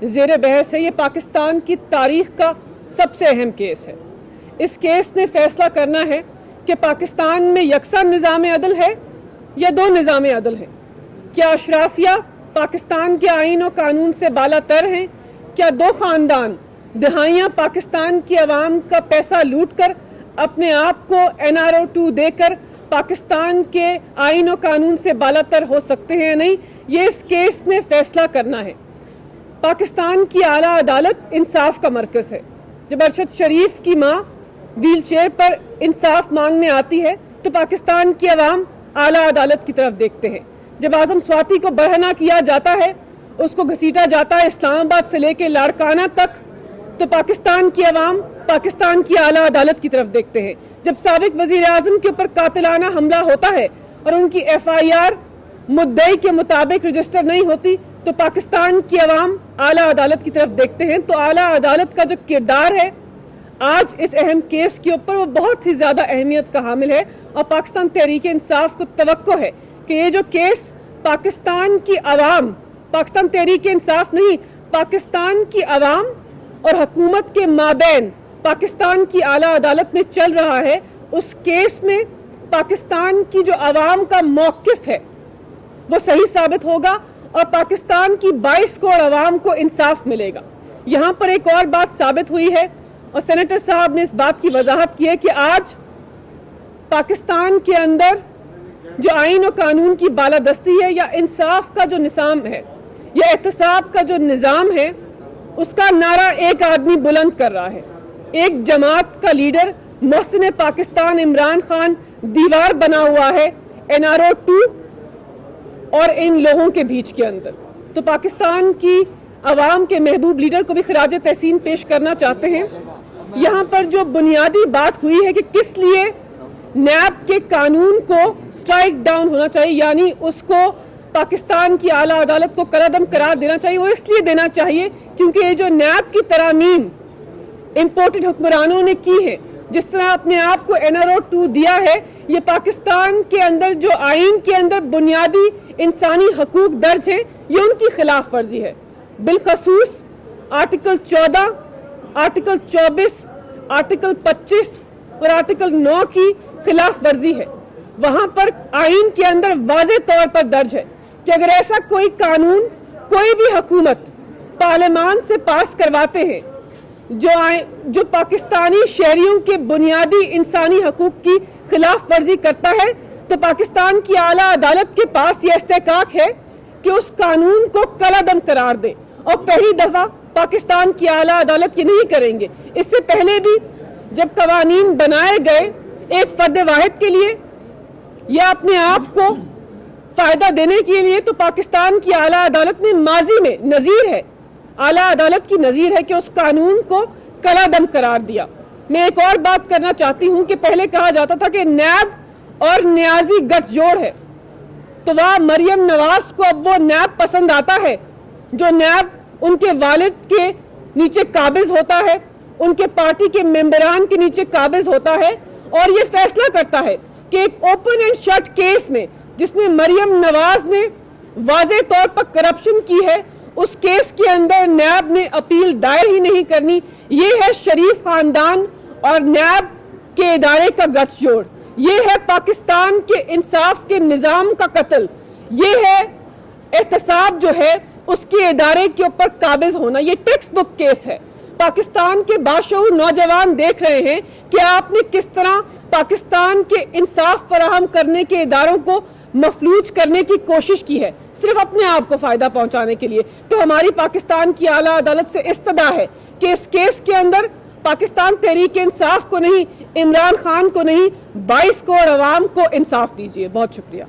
زیر بحث ہے، یہ پاکستان کی تاریخ کا سب سے اہم کیس ہے۔ اس کیس نے فیصلہ کرنا ہے کہ پاکستان میں یکساں نظام عدل ہے یا دو نظام عدل ہیں۔ کیا اشرافیہ پاکستان کے آئین و قانون سے بالا تر ہیں؟ کیا دو خاندان دہائیاں پاکستان کی عوام کا پیسہ لوٹ کر اپنے آپ کو NRO2 دے کر پاکستان کے آئین و قانون سے بالا تر ہو سکتے ہیں یا نہیں؟ یہ اس کیس نے فیصلہ کرنا ہے۔ پاکستان کی اعلیٰ عدالت انصاف کا مرکز ہے۔ جب ارشد شریف کی ماں ویل چیئر پر انصاف مانگنے آتی ہے تو پاکستان کی عوام اعلیٰ عدالت کی طرف دیکھتے ہیں۔ جب اعظم سواتی کو برہنہ کیا جاتا ہے، اس کو گھسیٹا جاتا ہے اسلام آباد سے لے کے لاڑکانہ تک، تو پاکستان کی عوام پاکستان کی اعلیٰ عدالت کی طرف دیکھتے ہیں۔ جب سابق وزیر اعظم کے اوپر قاتلانہ حملہ ہوتا ہے اور ان کی FIR مدعی کے مطابق رجسٹر نہیں ہوتی تو پاکستان کی عوام اعلیٰ عدالت کی طرف دیکھتے ہیں۔ تو اعلیٰ عدالت کا جو کردار ہے آج اس اہم کیس کے اوپر وہ بہت ہی زیادہ اہمیت کا حامل ہے، اور پاکستان تحریک انصاف کو توقع ہے کہ یہ جو کیس پاکستان کی عوام، پاکستان تحریک انصاف نہیں، پاکستان کی عوام اور حکومت کے مابین پاکستان کی اعلیٰ عدالت میں چل رہا ہے، اس کیس میں پاکستان کی جو عوام کا موقف ہے وہ صحیح ثابت ہوگا اور پاکستان کی 22 کروڑ عوام کو انصاف ملے گا۔ یہاں پر ایک اور بات ثابت ہوئی ہے اور سینیٹر صاحب نے اس بات کی وضاحت کی ہے کہ آج پاکستان کے اندر جو آئین و قانون کی بالادستی ہے یا انصاف کا جو نظام ہے یا احتساب کا جو نظام ہے، اس کا نعرہ ایک آدمی بلند کر رہا ہے۔ ایک جماعت کا لیڈر محسن پاکستان عمران خان دیوار بنا ہوا ہے NRO2 اور ان لوگوں کے بیچ کے اندر۔ تو پاکستان کی عوام کے محبوب لیڈر کو بھی خراج تحسین پیش کرنا چاہتے ہیں۔ یہاں پر جو بنیادی بات ہوئی ہے کہ کس لیے نیب کے قانون کو سٹرائک ڈاؤن ہونا چاہیے، یعنی اس کو پاکستان کی اعلیٰ عدالت کو کالعدم قرار دینا چاہیے، وہ اس لیے دینا چاہیے کیونکہ یہ جو نیب کی ترامیم امپورٹڈ حکمرانوں نے کی ہے، جس طرح اپنے آپ کو NRO2 دیا ہے، یہ پاکستان کے اندر جو آئین کے اندر بنیادی انسانی حقوق درج ہیں، یہ ان کی خلاف ورزی ہے۔ بالخصوص آرٹیکل 14، آرٹیکل 24، آرٹیکل 25 اور آرٹیکل 9 کی خلاف ورزی ہے۔ وہاں پر آئین کے اندر واضح طور پر درج ہے کہ اگر ایسا کوئی قانون کوئی بھی حکومت پارلیمان سے پاس کرواتے ہیں جو پاکستانی شہریوں کے بنیادی انسانی حقوق کی خلاف ورزی کرتا ہے، تو پاکستان کی اعلیٰ عدالت کے پاس یہ استحقاق ہے کہ اس قانون کو کالعدم قرار دے، اور پہلی دفعہ پاکستان کی اعلیٰ عدالت یہ نہیں کریں گے۔ اس سے پہلے بھی جب قوانین بنائے گئے ایک فرد واحد کے لیے یا اپنے آپ کو فائدہ دینے کے لیے، تو پاکستان کی اعلیٰ عدالت نے ماضی میں نظیر ہے، اعلیٰ عدالت کی نظیر ہے کہ اس قانون کو کالعدم قرار دیا۔ میں ایک اور بات کرنا چاہتی ہوں کہ پہلے کہا جاتا تھا کہ نیب اور نیازی گٹھ جوڑ ہے، تو وہ مریم نواز کو اب وہ نیب پسند آتا ہے جو نیب ان کے والد کے نیچے قابض ہوتا ہے، ان کے پارٹی کے ممبران کے نیچے قابض ہوتا ہے، اور یہ فیصلہ کرتا ہے کہ ایک اوپن اینڈ شٹ کیس میں جس میں مریم نواز نے واضح طور پر کرپشن کی ہے، اس کیس کے اندر نیب نے اپیل دائر ہی نہیں کرنی۔ یہ ہے شریف خاندان اور نیب کے ادارے کا گٹھ جوڑ، یہ ہے پاکستان کے انصاف کے نظام کا قتل، یہ ہے احتساب جو ہے اس کے ادارے کے اوپر قابض ہونا۔ یہ ٹیکسٹ بک کیس ہے۔ پاکستان کے باشعور نوجوان دیکھ رہے ہیں کہ آپ نے کس طرح پاکستان کے انصاف فراہم کرنے کے اداروں کو مفلوج کرنے کی کوشش کی ہے، صرف اپنے آپ کو فائدہ پہنچانے کے لیے۔ تو ہماری پاکستان کی اعلیٰ عدالت سے استدعا ہے کہ اس کیس کے اندر پاکستان تحریک انصاف کو نہیں، عمران خان کو نہیں، 22 کروڑ عوام کو انصاف دیجیے۔ بہت شکریہ۔